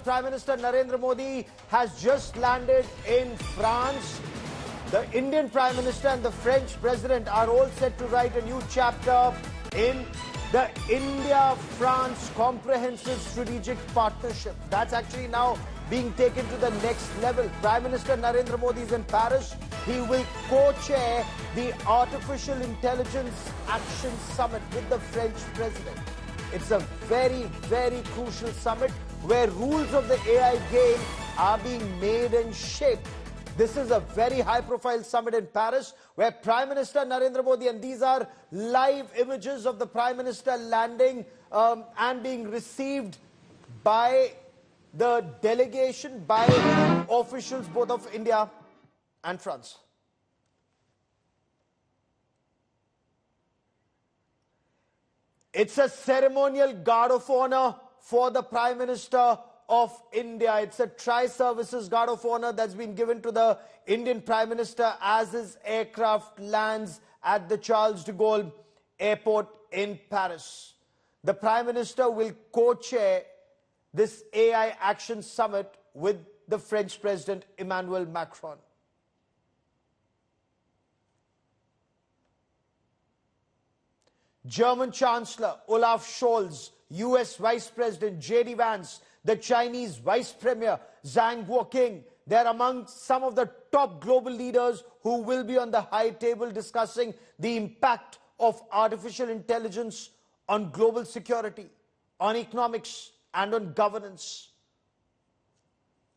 Prime Minister Narendra Modi has just landed in France. The Indian Prime Minister and the French President are all set to write a new chapter in the India-France Comprehensive Strategic Partnership. That's actually now being taken to the next level. Prime Minister Narendra Modi is in Paris. He will co-chair the Artificial Intelligence Action Summit with the French President. It's a very, very crucial summit where rules of the AI game are being made and shaped. This is a very high-profile summit in Paris where Prime Minister Narendra Modi, and these are live images of the Prime Minister landing and being received by the delegation, by officials both of India and France. It's a ceremonial guard of honor for the Prime Minister of India. It's a tri-services guard of honor that's been given to the Indian Prime Minister as his aircraft lands at the Charles de Gaulle Airport in Paris. The Prime Minister will co-chair this AI Action Summit with the French President Emmanuel Macron. German Chancellor Olaf Scholz, US Vice President J.D. Vance, the Chinese Vice Premier Zhang Guoqing, they're among some of the top global leaders who will be on the high table discussing the impact of artificial intelligence on global security, on economics, and on governance.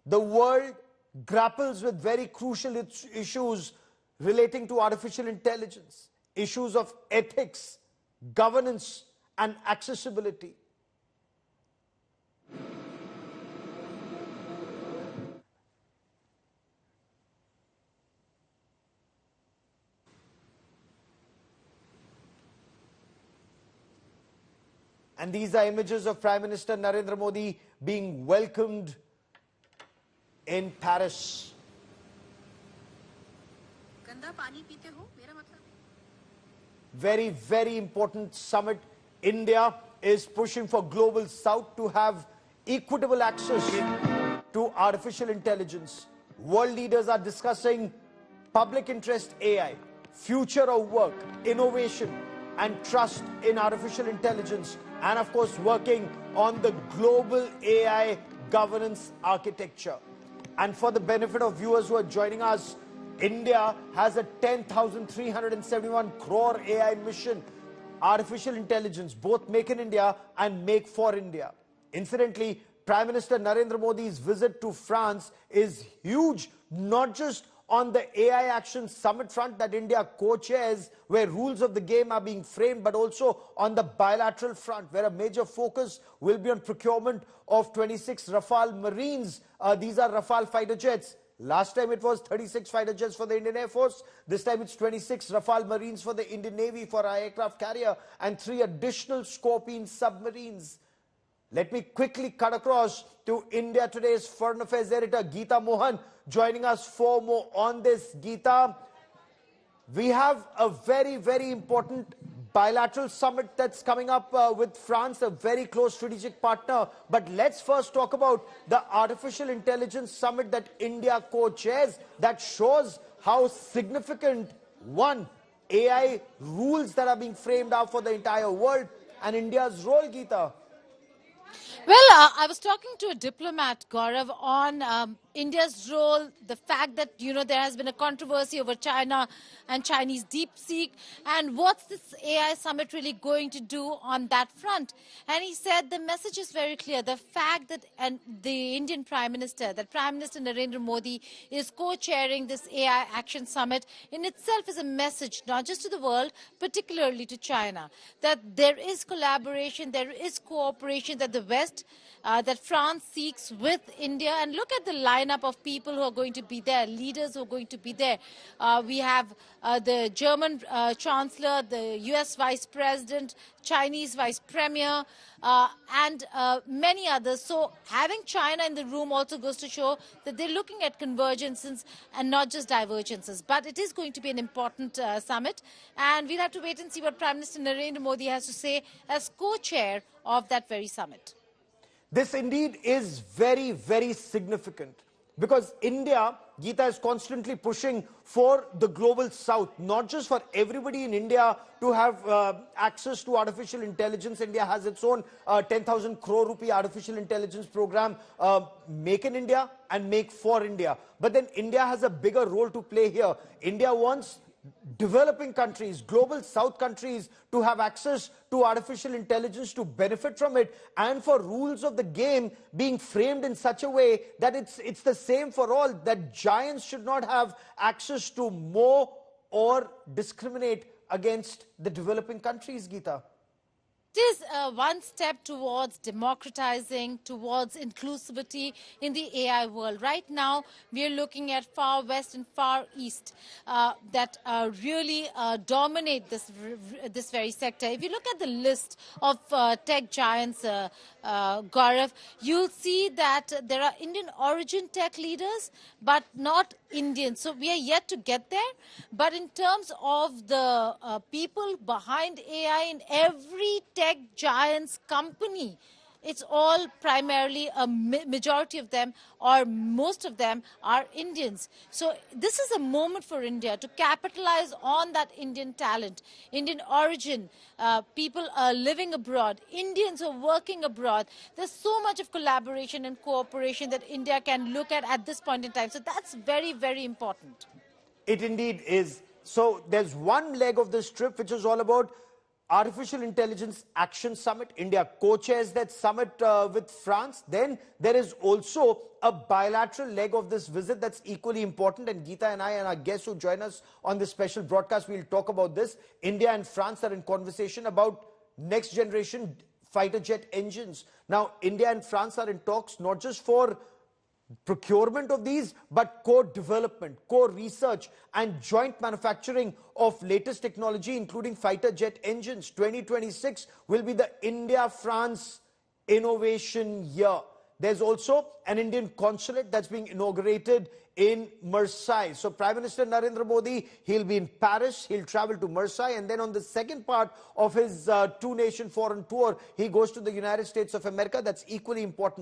The world grapples with very crucial issues relating to artificial intelligence, issues of ethics, governance, and accessibility. And these are images of Prime Minister Narendra Modi being welcomed in Paris. Very, very important summit. India is pushing for Global South to have equitable access to artificial intelligence. World leaders are discussing public interest AI, future of work, innovation, and trust in artificial intelligence, and of course working on the global AI governance architecture. And for the benefit of viewers who are joining us, India has a 10,371 crore AI mission, artificial intelligence, both Make in India and Make for India. Incidentally, Prime Minister Narendra Modi's visit to France is huge, not just on the AI Action Summit front that India co-chairs, where rules of the game are being framed, but also on the bilateral front, where a major focus will be on procurement of 26 Rafale Marines. These are Rafale fighter jets. Last time it was 36 fighter jets for the Indian Air Force. This time it's 26 Rafale Marines for the Indian Navy for our aircraft carrier and 3 additional Scorpion submarines. Let me quickly cut across to India Today's Foreign Affairs editor Geeta Mohan, joining us for more on this. Geeta, we have a very, very important bilateral summit that's coming up with France, a very close strategic partner. But let's first talk about the Artificial Intelligence Summit that India co-chairs, that shows how significant, one, AI rules that are being framed out for the entire world, and India's role, Geeta. Well, I was talking to a diplomat, Gaurav, on India's role, the fact that, there has been a controversy over China and Chinese DeepSeek, and what's this AI summit really going to do on that front? And he said the message is very clear. The fact that the Indian Prime Minister, that Prime Minister Narendra Modi is co-chairing this AI Action Summit in itself is a message, not just to the world, particularly to China, that there is collaboration, there is cooperation that the West, that France seeks with India. And look at the lineup of people who are going to be there, leaders who are going to be there. We have the German Chancellor, the US Vice President, Chinese Vice Premier, and many others. So having China in the room also goes to show that they're looking at convergences and not just divergences. But it is going to be an important summit, and we'll have to wait and see what Prime Minister Narendra Modi has to say as co-chair of that very summit. This indeed is very, very significant because India, Geeta, is constantly pushing for the global south, not just for everybody in India to have access to artificial intelligence. India has its own 10,000 crore rupee artificial intelligence program, Make in India and Make for India. But then India has a bigger role to play here. India wants developing countries, global south countries, to have access to artificial intelligence, to benefit from it, and for rules of the game being framed in such a way that it's the same for all, that giants should not have access to more or discriminate against the developing countries, Geeta. It is one step towards democratizing, towards inclusivity in the AI world. Right now, we are looking at far west and far east that really dominate this very sector. If you look at the list of tech giants, Gaurav, you'll see that there are Indian origin tech leaders, but not Indian. So we are yet to get there. But in terms of the people behind AI in every tech giants company, it's all primarily a majority of them or most of them are Indians. So this is a moment for India to capitalize on that Indian talent, Indian origin, people living abroad, Indians who are working abroad. There's so much of collaboration and cooperation that India can look at this point in time. So that's very, very important. It indeed is. So there's one leg of this trip which is all about Artificial Intelligence Action Summit. India co-chairs that summit with France. Then there is also a bilateral leg of this visit that's equally important. And Geeta and I and our guests who join us on this special broadcast, we'll talk about this. India and France are in conversation about next generation fighter jet engines. Now, India and France are in talks not just for procurement of these, but co-development, co-research and joint manufacturing of latest technology, including fighter jet engines. 2026 will be the India-France innovation year. There's also an Indian consulate that's being inaugurated in Marseille. So Prime Minister Narendra Modi, he'll be in Paris, he'll travel to Marseille, and then on the second part of his two-nation foreign tour, he goes to the United States of America. That's equally important.